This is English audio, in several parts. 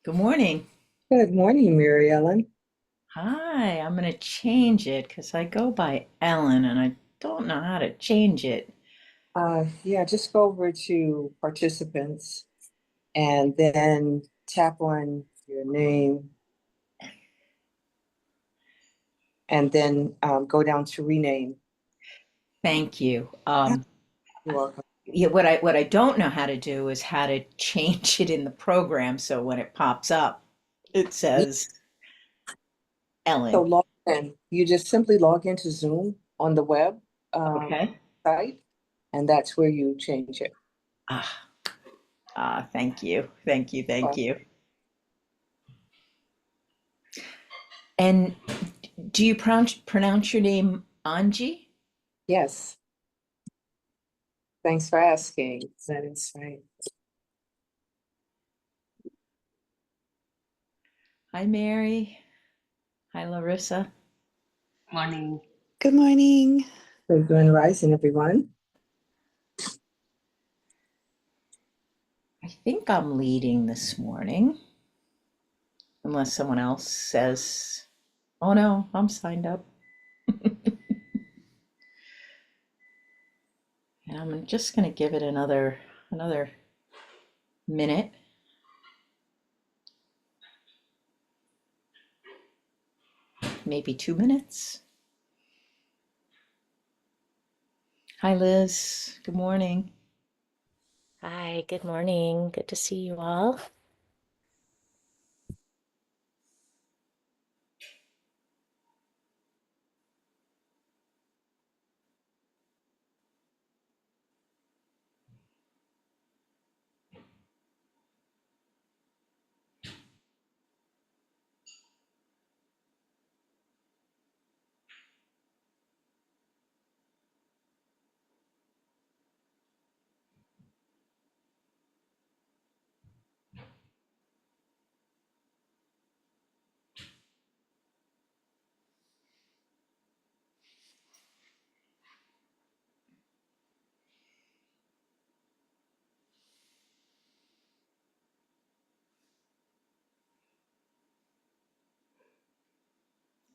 Good morning. Good morning, Mary Ellen. Hi, I'm going to change it because I go by Ellen and I don't know how to change it. Yeah, just go over to participants and then tap on your name and then go down to rename. Thank you. You're welcome. Yeah, what I don't know how to do is how to change it in the program so when it pops up, it Yeah, says so Ellen. log in. You just simply log into Zoom on the web Okay. site, and that's where you change it. Ah, thank you. Thank you. Thank Well, you. And do you pronounce your name Anji? yes, thanks for asking. That is right. Hi, Mary. Hi, Larissa. Morning. Good morning. So Grand Rising, everyone. I think I'm leading this morning, unless someone else says, oh no, I'm signed up. And I'm just going to give it another minute. Maybe 2 minutes. Hi, Liz. Good morning. Hi, good morning. Good to see you all.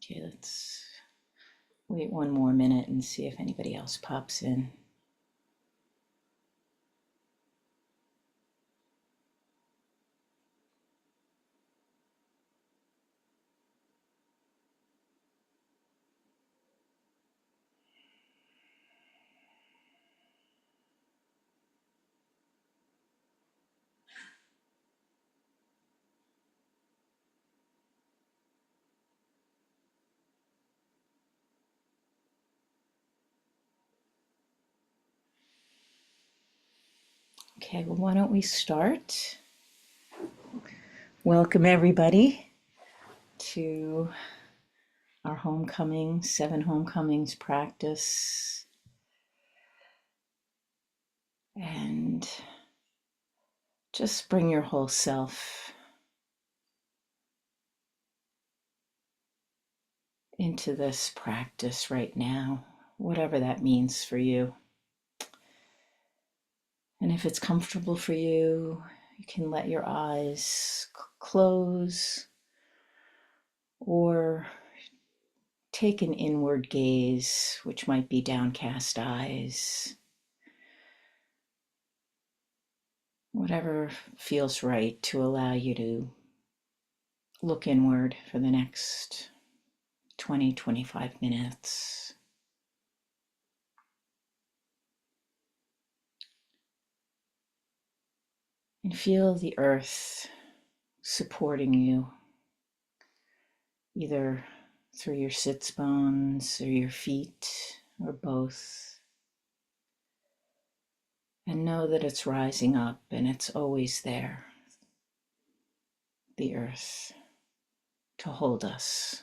Okay, let's wait one more minute and see if anybody else pops in. Okay, well, why don't we start? Welcome, everybody, to our homecoming, 7 homecomings practice. And just bring your whole self into this practice right now, whatever that means for you. And if it's comfortable for you, you can let your eyes close or take an inward gaze, which might be downcast eyes. Whatever feels right to allow you to look inward for the next 20, 25 minutes. And feel the earth supporting you, either through your sits bones or your feet or both. And know that it's rising up and it's always there, the earth, to hold us.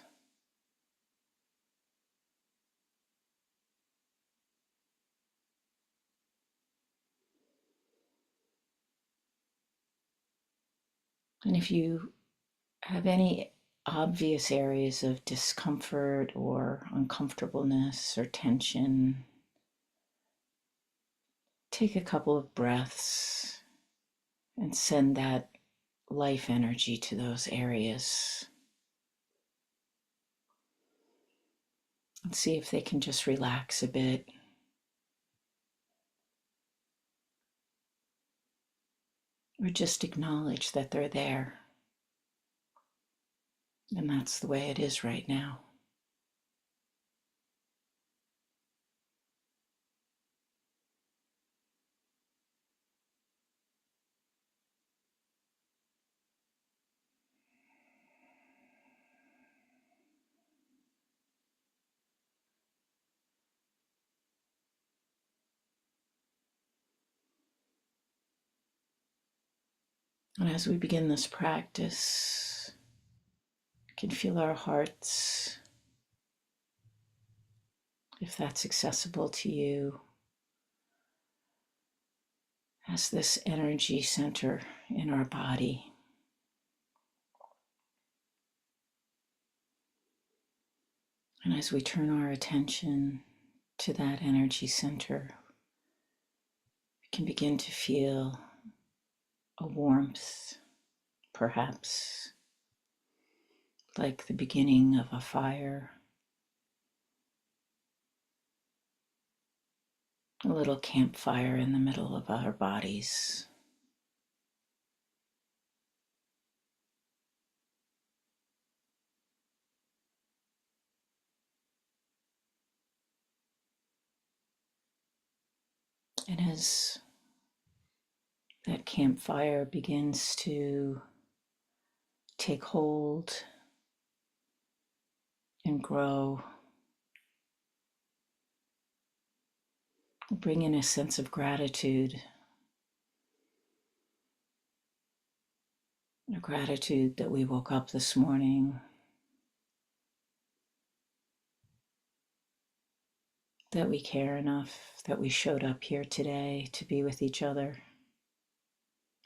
And if you have any obvious areas of discomfort or uncomfortableness or tension, take a couple of breaths and send that life energy to those areas. And see if they can just relax a bit. Or just acknowledge that they're there. And that's the way it is right now. And as we begin this practice, you can feel our hearts, if that's accessible to you, as this energy center in our body. And as we turn our attention to that energy center, we can begin to feel a warmth, perhaps like the beginning of a fire, a little campfire in the middle of our bodies. And as that campfire begins to take hold and grow, bring in a sense of gratitude, a gratitude that we woke up this morning, that we care enough, that we showed up here today to be with each other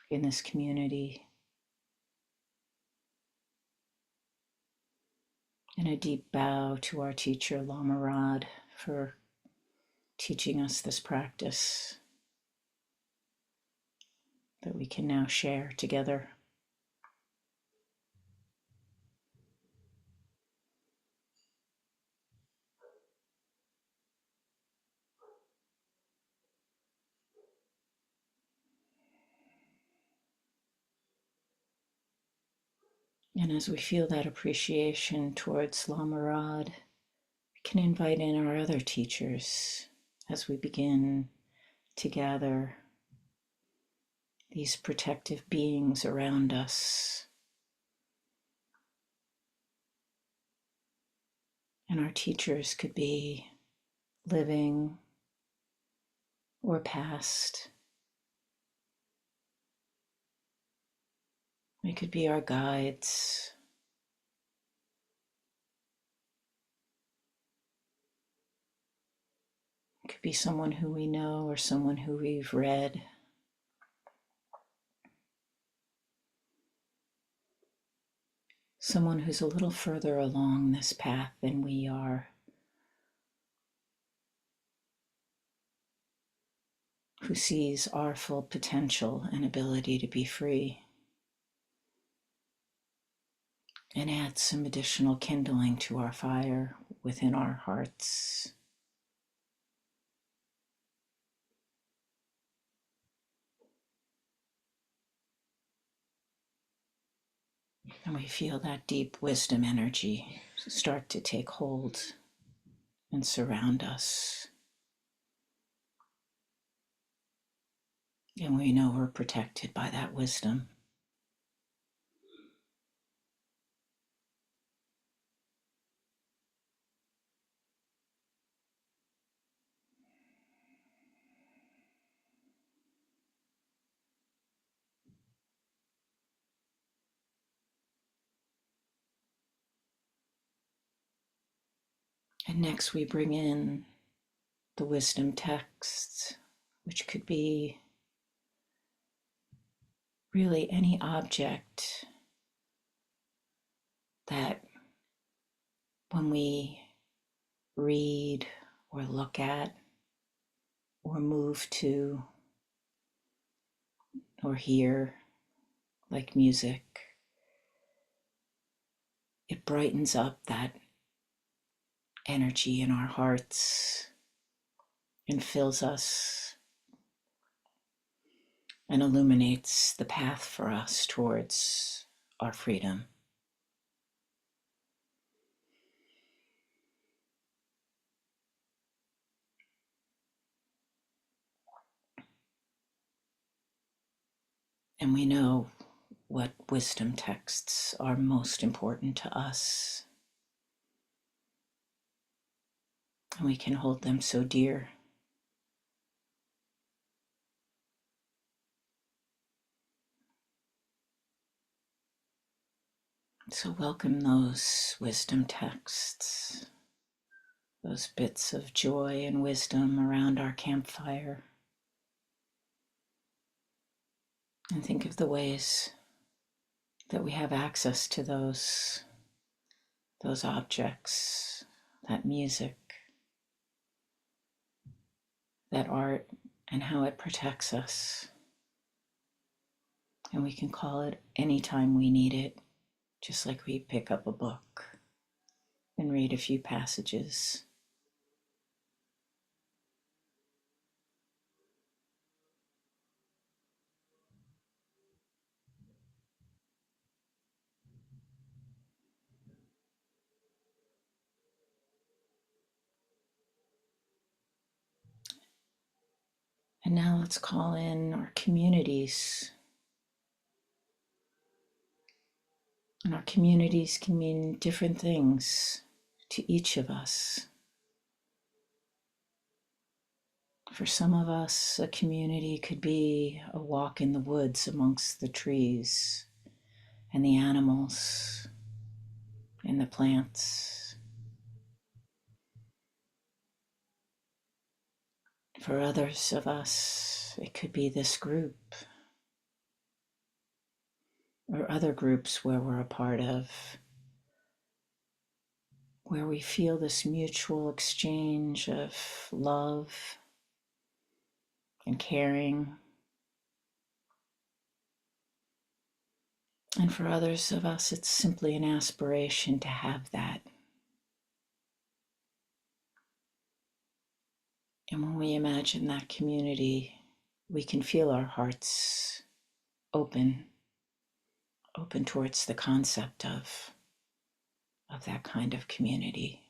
in this community. And a deep bow to our teacher, Lama Rod, for teaching us this practice that we can now share together. And as we feel that appreciation towards Lama Rod, we can invite in our other teachers as we begin to gather these protective beings around us. And our teachers could be living or past. They could be our guides. It could be someone who we know or someone who we've read. Someone who's a little further along this path than we are, who sees our full potential and ability to be free, and adds some additional kindling to our fire within our hearts. And we feel that deep wisdom energy start to take hold and surround us. And we know we're protected by that wisdom. And next we bring in the wisdom texts, which could be really any object that when we read or look at or move to or hear, like music. It brightens up that energy in our hearts and fills us and illuminates the path for us towards our freedom. And we know what wisdom texts are most important to us, and we can hold them so dear. So welcome those wisdom texts, those bits of joy and wisdom around our campfire. And think of the ways that we have access to those objects, that music, that art, and how it protects us. And we can call it anytime we need it, just like we pick up a book and read a few passages. And now let's call in our communities. And our communities can mean different things to each of us. For some of us, a community could be a walk in the woods amongst the trees and the animals and the plants. For others of us, it could be this group or other groups where we're a part of, where we feel this mutual exchange of love and caring. And for others of us, it's simply an aspiration to have that. And when we imagine that community, we can feel our hearts open towards the concept of that kind of community.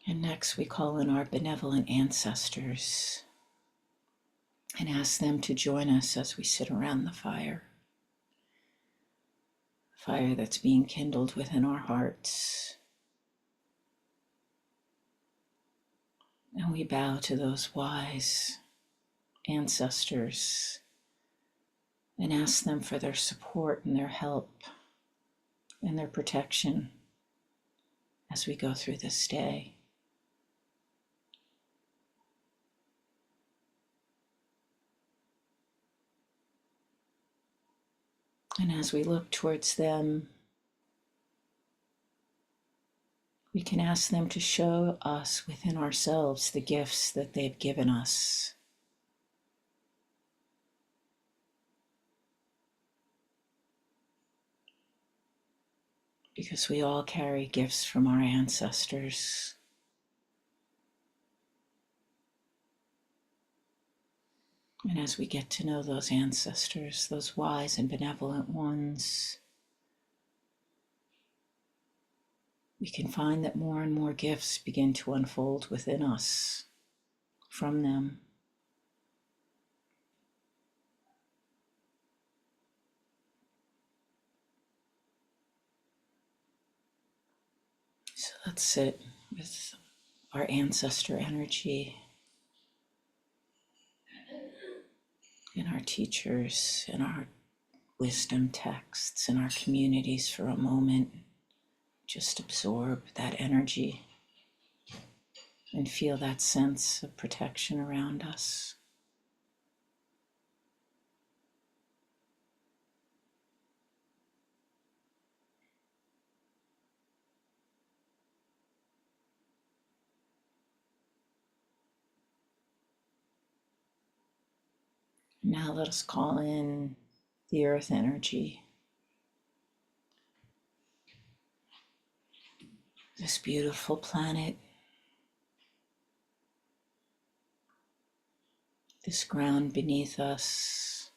And next we call in our benevolent ancestors and ask them to join us as we sit around the fire that's being kindled within our hearts. And we bow to those wise ancestors and ask them for their support and their help and their protection as we go through this day. And as we look towards them, we can ask them to show us within ourselves the gifts that they've given us. Because we all carry gifts from our ancestors. And as we get to know those ancestors, those wise and benevolent ones, we can find that more and more gifts begin to unfold within us from them. So let's sit with our ancestor energy in our teachers, in our wisdom texts, in our communities for a moment. Just absorb that energy and feel that sense of protection around us. Now let us call in the earth energy, this beautiful planet, this ground beneath us,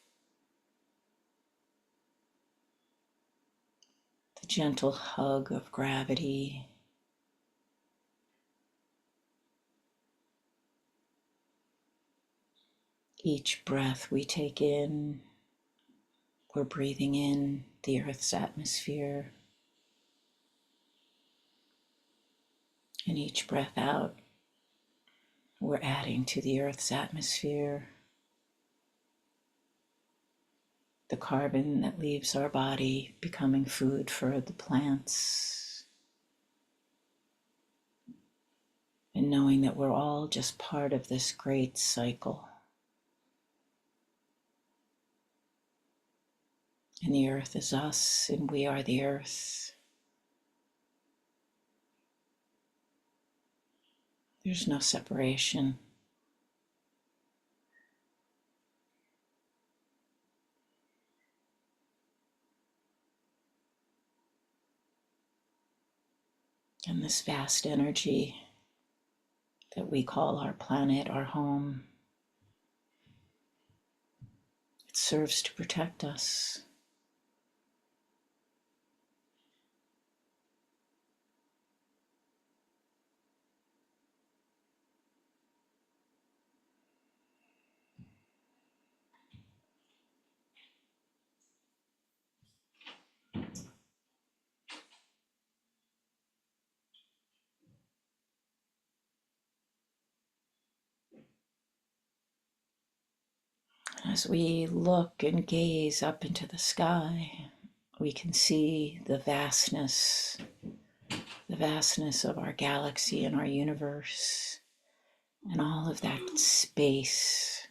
the gentle hug of gravity. Each breath we take in, we're breathing in the earth's atmosphere. And each breath out, we're adding to the earth's atmosphere. The carbon that leaves our body becoming food for the plants. And knowing that we're all just part of this great cycle. And the earth is us, and we are the earth. There's no separation. And this vast energy that we call our planet, our home, it serves to protect us. As we look and gaze up into the sky, we can see the vastness of our galaxy and our universe, and all of that space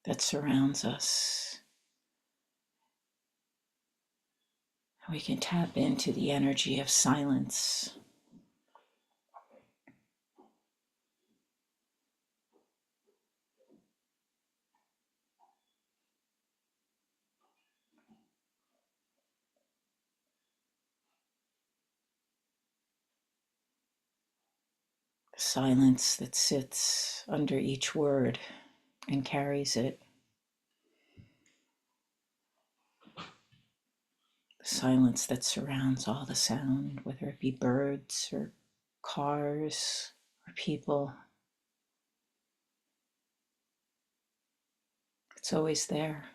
that surrounds us. We can tap into the energy of silence. Silence that sits under each word and carries it. Silence that surrounds all the sound, whether it be birds or cars or people. It's always there.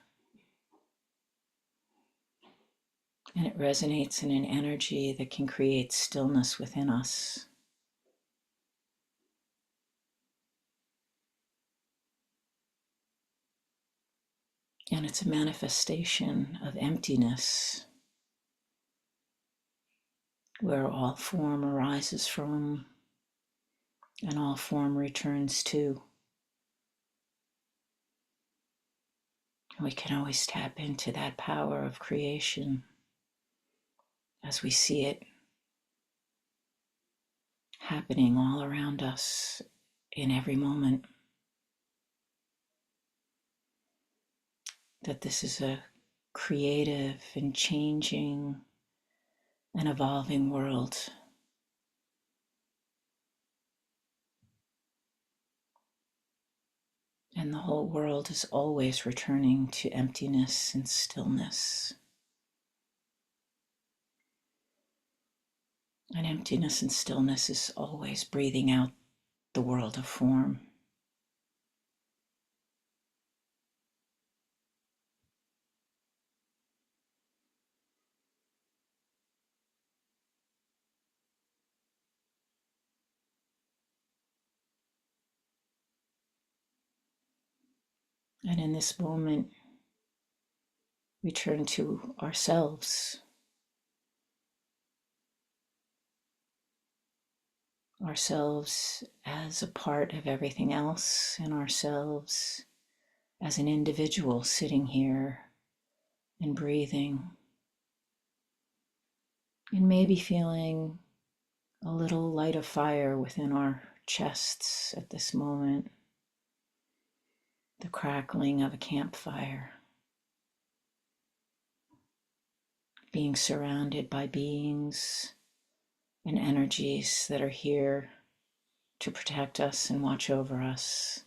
And it resonates in an energy that can create stillness within us. And it's a manifestation of emptiness, where all form arises from and all form returns to. We can always tap into that power of creation as we see it happening all around us in every moment. That this is a creative and changing and evolving world. And the whole world is always returning to emptiness and stillness. And emptiness and stillness is always breathing out the world of form. And in this moment, we turn to ourselves, ourselves as a part of everything else, and ourselves as an individual sitting here and breathing, and maybe feeling a little light of fire within our chests at this moment, the crackling of a campfire, being surrounded by beings and energies that are here to protect us and watch over us.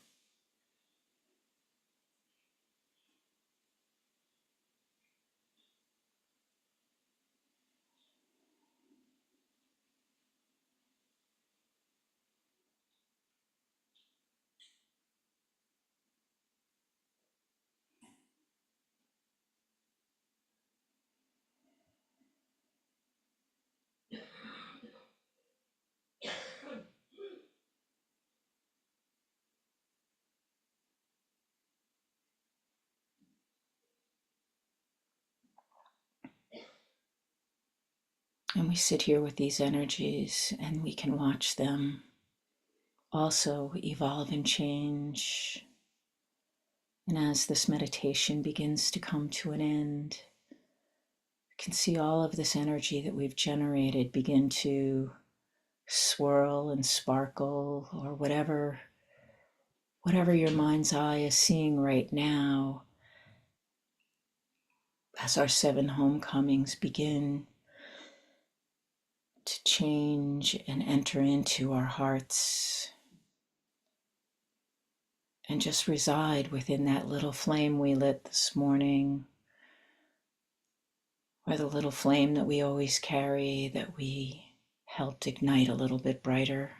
And we sit here with these energies and we can watch them also evolve and change. And as this meditation begins to come to an end, we can see all of this energy that we've generated begin to swirl and sparkle, or whatever your mind's eye is seeing right now, as our 7 homecomings begin to change and enter into our hearts and just reside within that little flame we lit this morning, or the little flame that we always carry that we helped ignite a little bit brighter.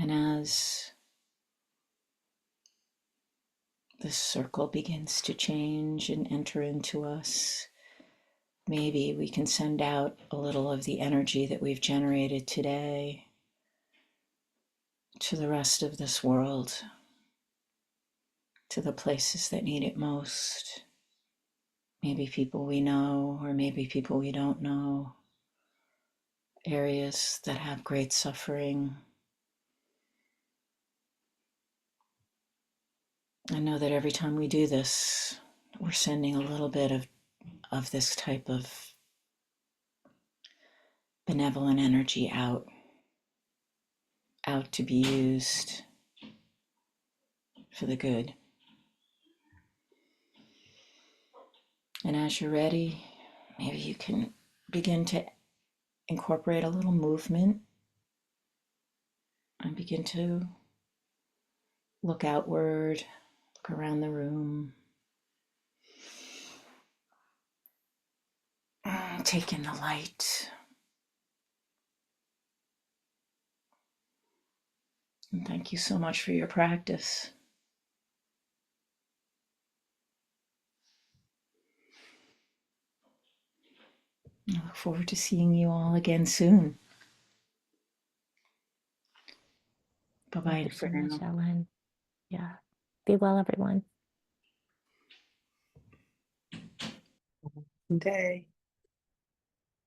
And as this circle begins to change and enter into us, maybe we can send out a little of the energy that we've generated today to the rest of this world, to the places that need it most. Maybe people we know, or maybe people we don't know, areas that have great suffering. I know that every time we do this, we're sending a little bit of this type of benevolent energy out to be used for the good. And as you're ready, maybe you can begin to incorporate a little movement and begin to look outward, look around the room, take in the light. And thank you so much for your practice. I look forward to seeing you all again soon. Bye-bye Thank you for so now. much, Ellen. Yeah. Be well, everyone. Day.